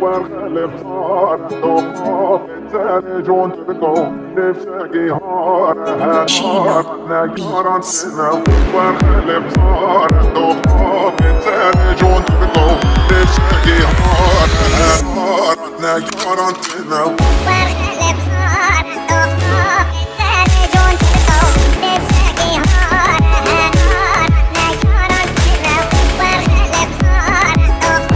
والخلف صار دوخ الثاني جون تلقو نفسكي هارة هنار نيارة سنو والخلف صار دوخ الثاني جون تلقو نفسكي هارة هنار نيارة سنو والخلف صار دوخ الثاني جون تلقو نفسكي هارة هنار نيارة سنو والخلف صار دوخ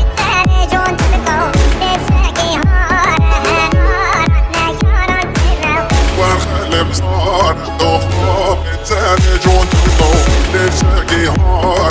الثاني جون تلقو نفسكي هارة هنار نيارة سنو والخلف صار دوخ الثاني جون تلقو نفسكي هارة